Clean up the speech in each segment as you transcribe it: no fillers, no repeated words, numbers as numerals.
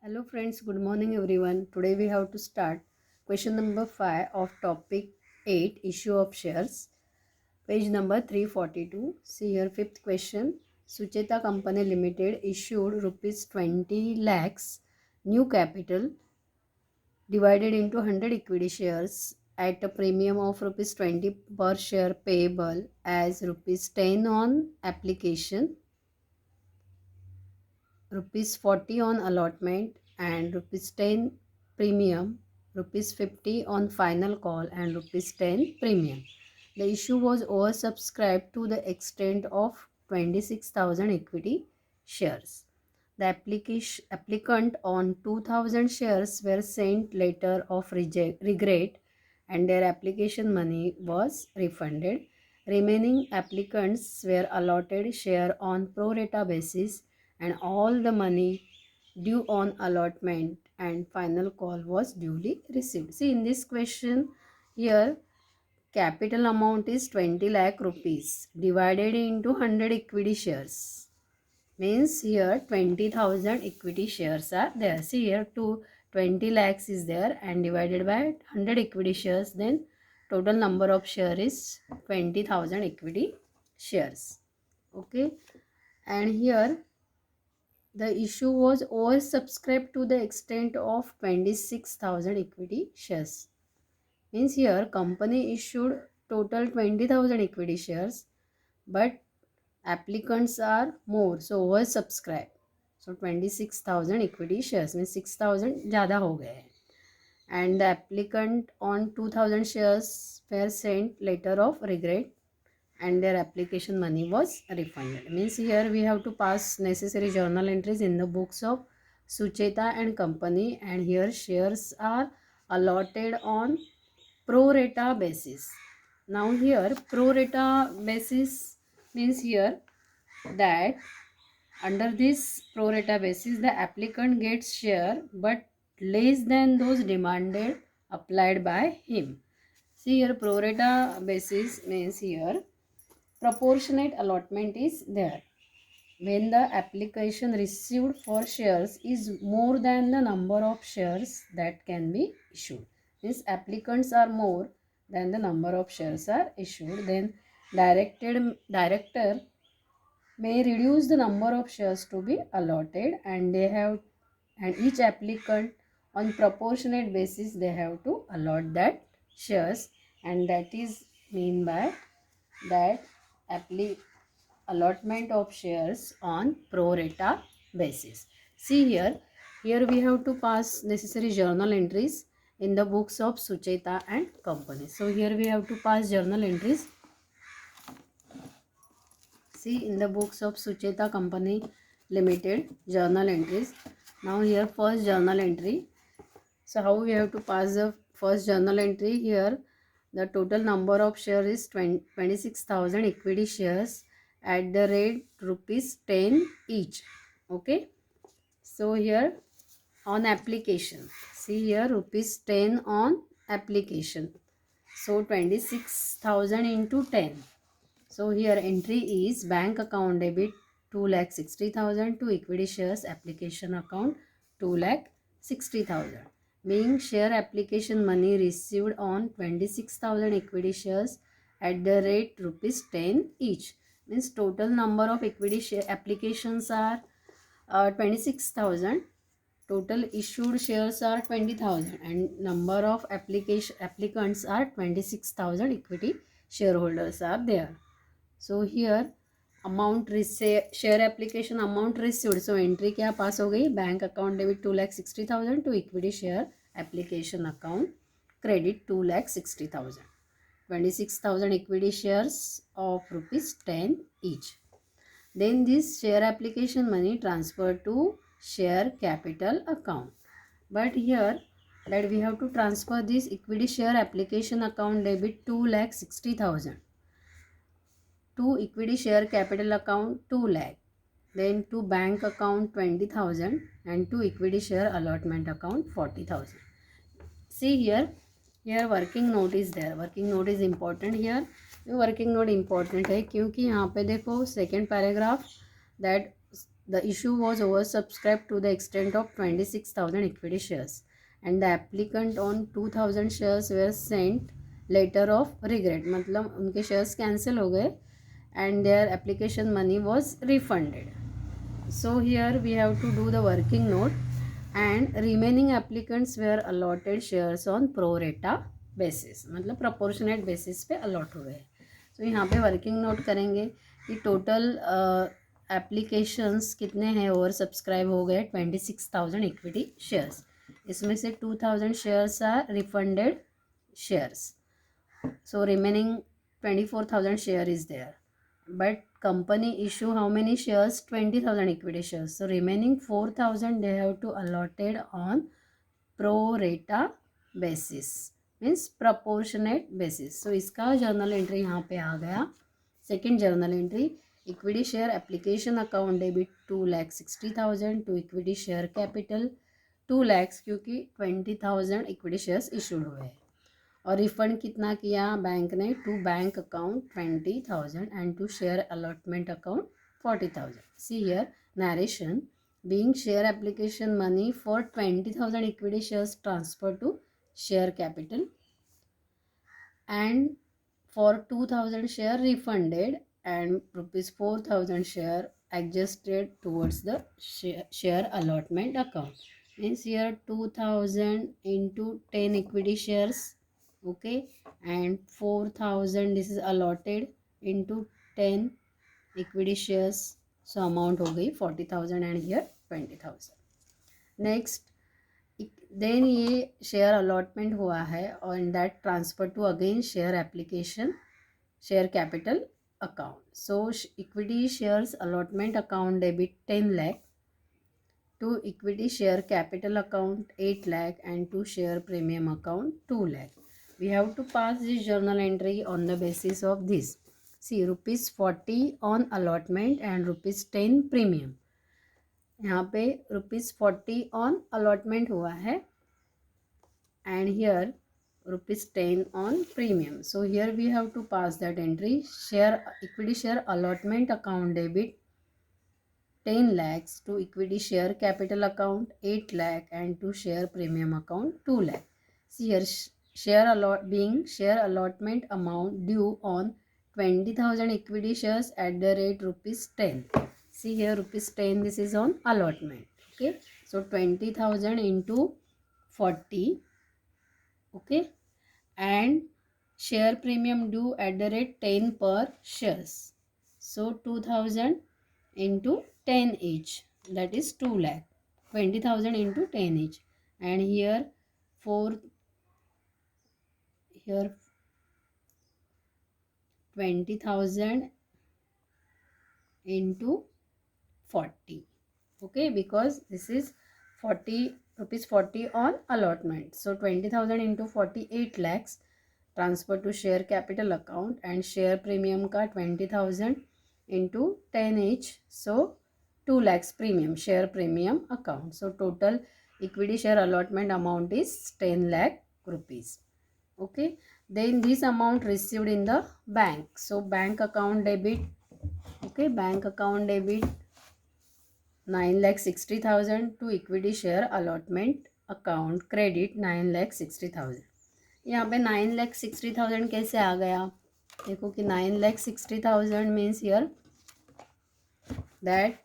Hello friends, good morning everyone. Today we have to start question number 5 of topic 8 issue of shares. Page number 342. See here fifth question. Sucheta Company Limited issued rupees 20 lakhs new capital divided into 100 equity shares at a premium of rupees 20 per share payable as rupees 10 on application, rupees 40 on allotment and rupees 10 premium, rupees 50 on final call and rupees 10 premium. The issue was oversubscribed to the extent of 26,000 equity shares. The applicant on 2,000 shares were sent letter of regret and their application money was refunded. Remaining applicants were allotted share on pro rata basis and all the money due on allotment and final call was duly received. See in this question here capital amount is 20 lakh rupees divided into 100 equity shares. Means here 20,000 equity shares are there. See here 20 lakhs is there and divided by 100 equity shares, then total number of share is 20,000 equity shares. Okay, and here the issue was oversubscribed to the extent of 26,000 equity shares. Means here company issued total 20,000 equity shares but applicants are more, so oversubscribed. So 26,000 equity shares means 6,000 ज़्यादा हो गए हैं. And the applicant on 2,000 shares were sent letter of regret and their application money was refunded. Means here we have to pass necessary journal entries in the books of Sucheta and company, and here shares are allotted on pro rata basis. Now here pro rata basis means here that under this pro rata basis the applicant gets share but less than those demanded applied by him. See here pro rata basis means here proportionate allotment is there. When the application received for shares is more than the number of shares that can be issued. Means applicants are more than the number of shares are issued, then director may reduce the number of shares to be allotted and each applicant on proportionate basis they have to allot that shares, and that is mean by that allotment of shares on pro rata basis. See here we have to pass necessary journal entries in the books of Sucheta and company. So here we have to pass journal entries. See in the books of Sucheta Company Limited journal entries. Now here first journal entry. So how we have to pass the first journal entry? Here the total number of shares is 26,000 equity shares at the rate rupees 10 each. Okay. So here on application. See here rupees 10 on application. So 26,000 into 10. So here entry is bank account debit 2,60,000 to equity shares application account 2,60,000. Being share application money received on 26,000 equity shares at the rate rupees 10 each. Means total number of equity share applications are 26,000. Total issued shares are 20,000 and number of applicants are 26,000 equity shareholders are there. So here amount share application amount received. So entry क्या पास हो गई? Bank account debit 2,60,000 to equity share application account credit 2,60,000. 26,000 equity shares of rupees 10 each. Then this share application money transferred to share capital account. But here that we have to transfer this equity share application account debit 2,60,000 to equity share capital account 2 lakh, then to bank account 20,000 and to equity share allotment account 40,000. See here working note is there. Working note is important here. Working note important है क्योंकि यहाँ पे देखो second paragraph that The issue was oversubscribed to the extent of 26,000 equity shares, and the applicant on 2,000 shares were sent letter of regret. मतलब उनके shares cancel हो गए and their application money was refunded. So here we have to do the working note, and remaining applicants were allotted shares on pro rata basis, मतलब proportionate basis पे allot हुए हैं. So यहाँ पे working note करेंगे कि total applications कितने हैं, ओवर सब्सक्राइब हो गए 26,000 equity shares. इसमें से 2,000 shares are refunded shares. So remaining 24,000 share is there. But company issue how many shares? 20,000 equity shares. So remaining 4,000 they have to allotted on pro rata basis, means proportionate basis. So इसका journal entry यहाँ पे आ गया. Second journal entry, equity share application account debit 2,60,000 to equity share capital 2 lakhs, क्योंकि 20,000 equity shares issued हुए हैं. और refund कितना किया बैंक ने? To bank account 20,000 and to share allotment account 40,000. See here narration, being share application money for 20,000 equity shares transferred to share capital and for 2,000 share refunded and rupees 4,000 share adjusted towards the share allotment account. Means here 2,000 into 10 equity shares, okay, and 4,000 this is allotted into 10 equity shares, so amount हो गई 40,000 and here 20,000. next then ये share allotment हुआ है और in that transfer to again share application share capital account. So equity shares allotment account debit 10 lakh to equity share capital account 8 lakh and to share premium account 2 lakh. We have to pass this journal entry on the basis of this. See, rupees 40 on allotment and rupees 10 premium. यहाँ पे rupees 40 on allotment हुआ है and here rupees 10 on premium. So here we have to pass that entry. Share equity share allotment account debit 10 lakhs to equity share capital account 8 lakh and to share premium account 2 lakh. See here share allotment amount due on 20,000 equity shares at the rate rupees 10. See here rupees 10, this is on allotment. Okay, so 20,000 into 40, okay, and share premium due at the rate 10 per shares. So 2,000 into 10 each, that is 2 lakh. 20,000 into 10 each, and here 20,000 into 40, okay, because this is 40 rupees 40 on allotment. So 20,000 into 48 lakhs transfer to share capital account and share premium का 20,000 into 10 each, so 2 lakhs premium, share premium account. So total equity share allotment amount is 10 lakh rupees. Okay, then this amount received in the bank. So bank account debit, okay, bank account debit 9,60,000 to equity share allotment account credit 9,60,000. यहाँ पे 9,60,000 कैसे आ गया? देखो कि 9,60,000 means here that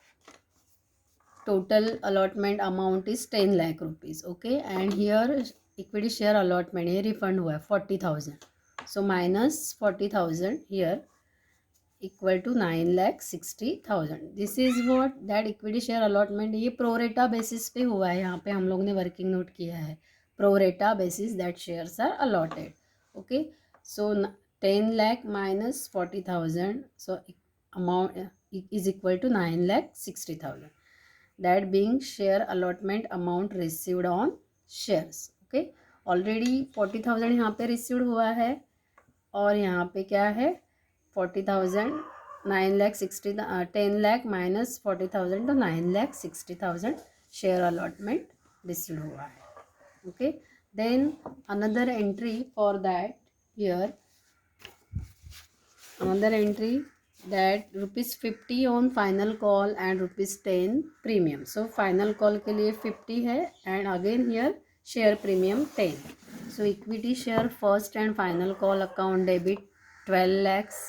total allotment amount is 10 lakh rupees, okay, and here equity share allotment ये refund हुआ है 40,000, so minus 40,000 here equal to 9,60,000. this is what that equity share allotment ये pro rata basis पे हुआ है. यहाँ पे हम लोग ने working note किया है pro rata basis that shares are allotted, okay. So 10 lakh minus 40,000, so amount is equal to 9,60,000. that being share allotment amount received on shares, okay. already 40,000 यहाँ पे received हुआ है और यहाँ पे क्या है 40,000 9,60,000 10 lakh minus 40,000 तो 9,60,000 share allotment received हुआ है, okay. then another entry for that here, another entry that ₹50 on final call and ₹10 premium. So final call के लिए 50 है and again here share premium 10. So equity share first and final call account debit 12 lakhs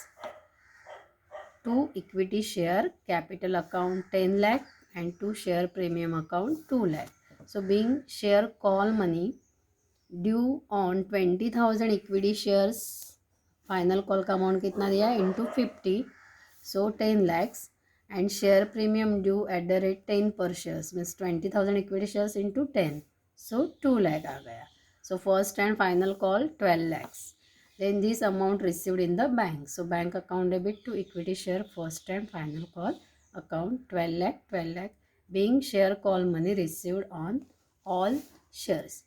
to equity share capital account 10 lakh and to share premium account 2 lakh. So being share call money due on 20,000 equity shares, final call का amount कितना दिया है into 50, so 10 lakhs, and share premium due at the rate 10 per shares means 20,000 equity shares into 10, so 2 lakh आ गया. So first and final call 12 lakhs. Then this amount received in the bank. So bank account debit to equity share first and final call account 12 lakh being share call money received on all shares.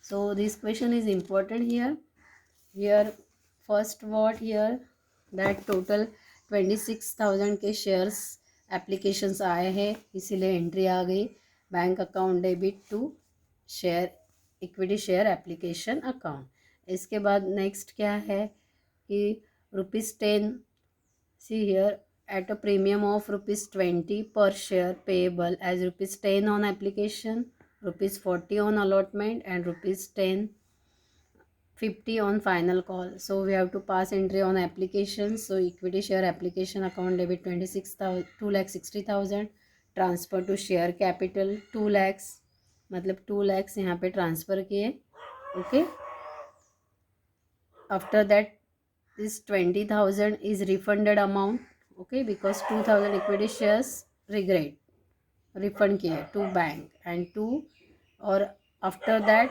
So this question is important here. Here first what here that total 26,000 के shares applications आए हैं इसीलिए entry आ गई bank account debit to share equity share application account. इसके बाद next क्या है कि ₹10 see here at a premium of ₹20 per share payable as ₹10 on application, ₹40 on allotment and ₹50 on final call. So we have to pass entry on application. So equity share application account debit 2,60,000 transfer to share capital 2 lakhs मतलब 2 lakhs यहाँ पे transfer किए. Okay, after that this 20,000 is refunded amount. Okay, because 2,000 equity shares refund किए to bank and to और after that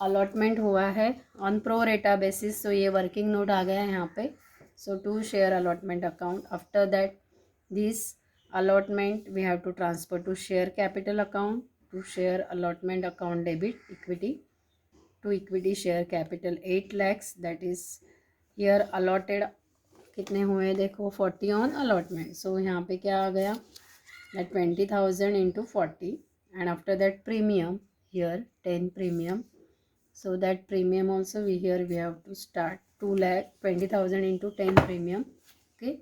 allotment हुआ है on pro rata basis. So ये working note आ गया है यहाँ पे. So to share allotment account after that this allotment we have to transfer to share capital account to share allotment account debit equity to equity share capital 8 lakhs that is here allotted कितने हुए देखो 40 on allotment. सो यहाँ पे क्या आ गया that 20,000 into 40 and after that premium here 10 premium. So that premium also we have to start 20,000 into 10 premium. Okay,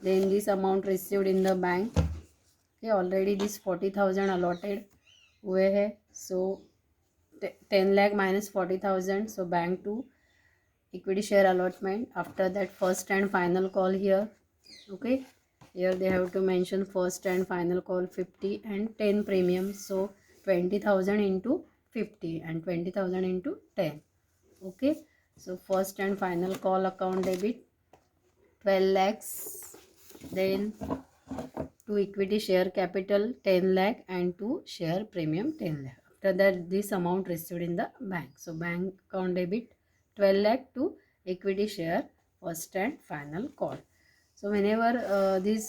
then this amount received in the bank. Okay, already this 40,000 allotted हुए है. So 10 lakh minus 40,000. So bank to equity share allotment. After that first and final call here. Okay, here they have to mention first and final call 50 and 10 premium. So 20,000 into 50 and 20,000 into 10. Okay, so first and final call account debit 12 lakhs, then to equity share capital 10 lakh and to share premium 10 lakh. After that this amount received in the bank. So bank account debit 12 lakh to equity share first and final call. So whenever this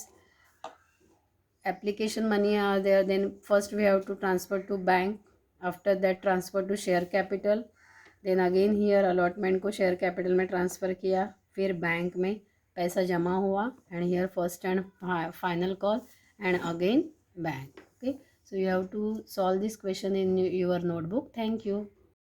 application money are there, then first we have to transfer to bank. After that transfer to share capital. Then again here allotment को share capital में transfer किया, फिर bank में पैसा जमा हुआ and here first and final call and again bank. Okay, so you have to solve this question in your notebook. Thank you.